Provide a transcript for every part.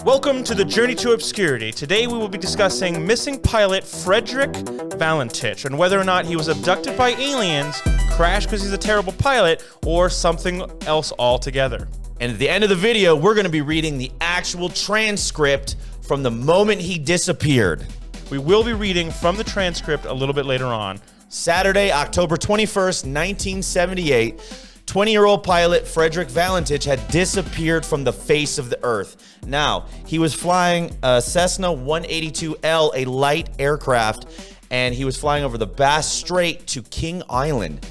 Welcome to the Journey to Obscurity. Today we will be discussing missing pilot Frederick Valentich and whether or not he was abducted by aliens, crashed because he's a terrible pilot, or something else altogether. And at the end of the video, we're going to be reading the actual transcript from the moment he disappeared. We will be reading from the transcript a little bit later on. Saturday, October 21st, 1978, 20-year-old pilot Frederick Valentich had disappeared from the face of the earth. Now, he was flying a Cessna 182L, a light aircraft, and he was flying over the Bass Strait to King Island.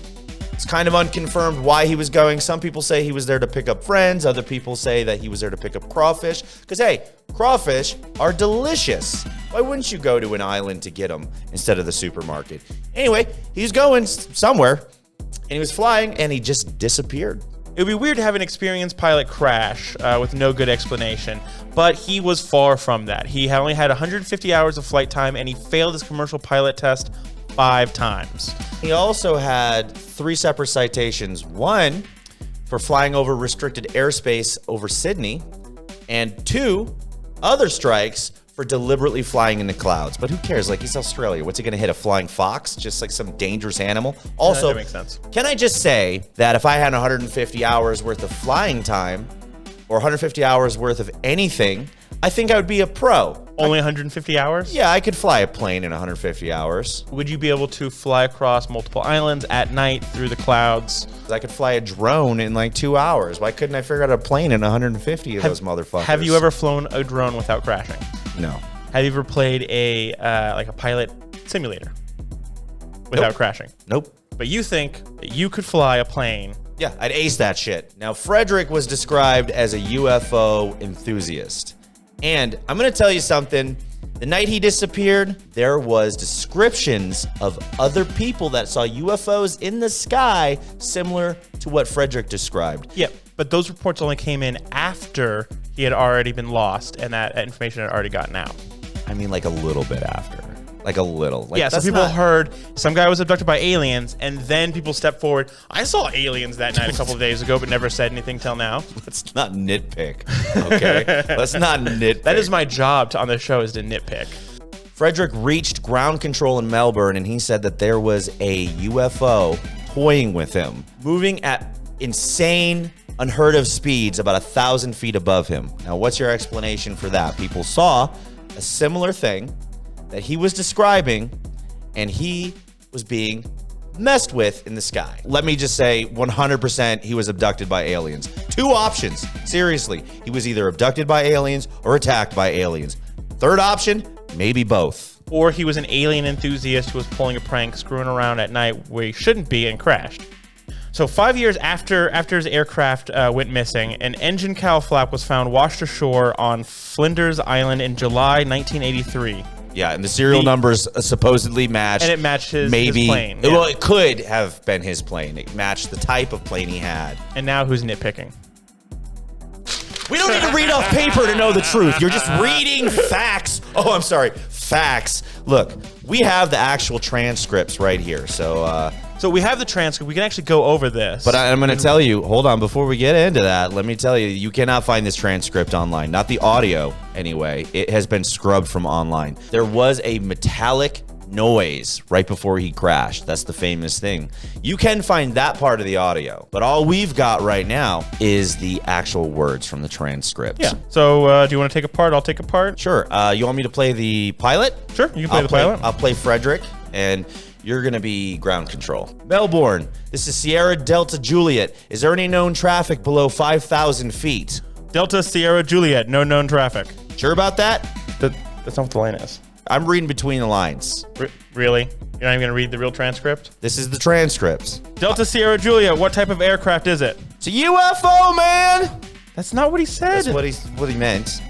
It's kind of unconfirmed why he was going. Some people say he was there to pick up friends. Other people say that he was there to pick up crawfish. Because, hey, crawfish are delicious. Why wouldn't you go to an island to get them instead of the supermarket? Anyway, he's going somewhere, and he was flying, and he just disappeared. It would be weird to have an experienced pilot crash with no good explanation, but he was far from that. He only had 150 hours of flight time, and he failed his commercial pilot test 5 times. He also had 3 separate citations. One for flying over restricted airspace over Sydney, and 2 other strikes for deliberately flying in the clouds. But who cares? Like, he's Australia. What's he going to hit, a flying fox? Just like some dangerous animal? Also, that makes sense. Can I just say that if I had 150 hours worth of flying time or 150 hours worth of anything, I think I would be a pro. Only 150 hours? Yeah, I could fly a plane in 150 hours. Would you be able to fly across multiple islands at night through the clouds? I could fly a drone in like 2 hours. Why couldn't I figure out a plane in 150 of those motherfuckers? Have you ever flown a drone without crashing? No. Have you ever played a pilot simulator without crashing? Nope. But you think that you could fly a plane? Yeah, I'd ace that shit. Now, Frederick was described as a UFO enthusiast. And I'm going to tell you something. The night he disappeared, there was descriptions of other people that saw UFOs in the sky similar to what Frederick described. Yeah, but those reports only came in after he had already been lost and that information had already gotten out. I mean, like a little bit after. Like a little. Like, yeah, so people heard some guy was abducted by aliens, and then people stepped forward. I saw aliens that night a couple of days ago, but never said anything till now. Let's not nitpick, okay? Let's not nitpick. That is my job on this show, is to nitpick. Frederick reached ground control in Melbourne, and he said that there was a UFO toying with him, moving at insane, unheard of speeds about 1,000 feet above him. Now, what's your explanation for that? People saw a similar thing that he was describing, and he was being messed with in the sky. Let me just say 100% he was abducted by aliens. 2 options. Seriously, he was either abducted by aliens or attacked by aliens. Third option, maybe both. Or he was an alien enthusiast who was pulling a prank, screwing around at night where he shouldn't be, and crashed. So 5 years after his aircraft went missing, an engine cowl flap was found washed ashore on Flinders Island in July 1983. Yeah, and the serial numbers supposedly matched. And it matched his plane. Yeah. Well, it could have been his plane. It matched the type of plane he had. And now who's nitpicking? We don't need to read off paper to know the truth. You're just reading facts. Oh, I'm sorry. Facts. Look, we have the actual transcripts right here. So we have the transcript. We can actually go over this. But I'm going to tell you, hold on, before we get into that, let me tell you, you cannot find this transcript online. Not the audio, anyway. It has been scrubbed from online. There was a metallic noise right before he crashed. That's the famous thing. You can find that part of the audio, but all we've got right now is the actual words from the transcript. Yeah. So do you want to take a part? I'll take a part. Sure. You want me to play the pilot? Sure. You can play the pilot. I'll play Frederick, and you're going to be ground control. Melbourne, this is Sierra Delta Juliet. Is there any known traffic below 5,000 feet? Delta Sierra Juliet, no known traffic. Sure about that? That's not what the line is. I'm reading between the lines. Really? You're not even going to read the real transcript? This is the transcript. Delta Sierra Juliet, what type of aircraft is it? It's a UFO, man! That's not what he said. That's what he meant.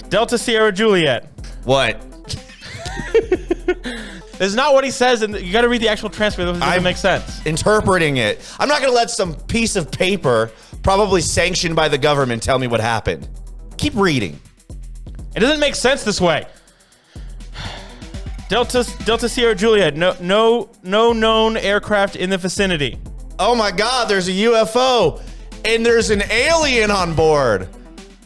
Delta Sierra Juliet. What? That's not what he says, and you got to read the actual transcript. It doesn't make sense. Interpreting it. I'm not going to let some piece of paper, probably sanctioned by the government, tell me what happened. Keep reading. It doesn't make sense this way. Delta Sierra Juliet, no known aircraft in the vicinity. Oh my God, there's a UFO, and there's an alien on board.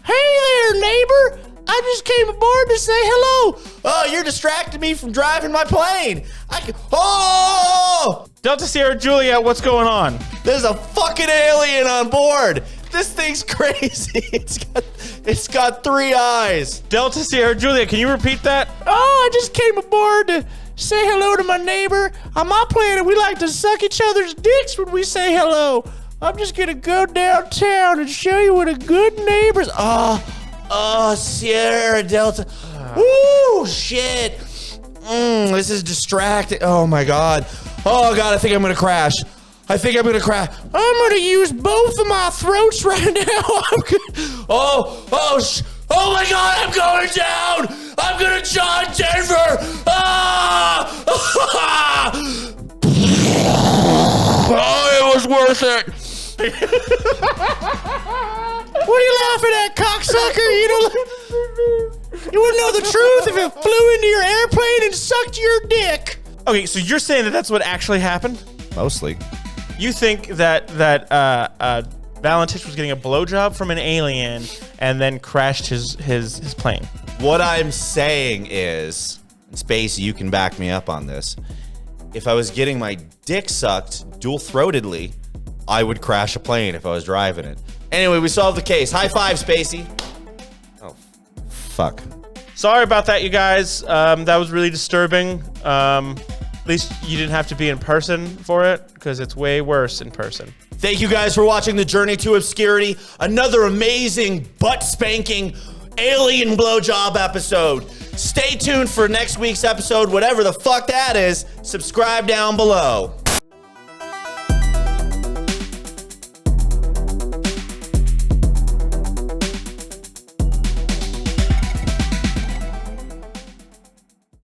Hey there, neighbor. I just came aboard to say hello. Oh, you're distracting me from driving my plane. Oh! Delta Sierra Juliet, what's going on? There's a fucking alien on board. This thing's crazy. It's got 3 eyes. Delta Sierra Juliet, can you repeat that? Oh, I just came aboard to say hello to my neighbor. On my planet, we like to suck each other's dicks when we say hello. I'm just gonna go downtown and show you what a good neighbor's. Oh, Sierra Delta. Ooh, shit. This is distracting. Oh my God. Oh God, I think I'm gonna crash. I'm gonna use both of my throats right now. Oh my God, I'm going down. I'm gonna John Denver. Oh, it was worth it. What are you laughing at, cocksucker? You wouldn't know the truth if it flew into your airplane and sucked your dick. Okay, so you're saying that that's what actually happened? Mostly. You think that Valentich was getting a blowjob from an alien and then crashed his plane? What I'm saying is, Spacey, you can back me up on this. If I was getting my dick sucked dual-throatedly, I would crash a plane if I was driving it. Anyway, we solved the case. High five, Spacey. Oh, fuck. Sorry about that, you guys. That was really disturbing. At least you didn't have to be in person for it, because it's way worse in person. Thank you guys for watching The Journey to Obscurity. Another amazing, butt-spanking, alien blowjob episode. Stay tuned for next week's episode, whatever the fuck that is. Subscribe down below.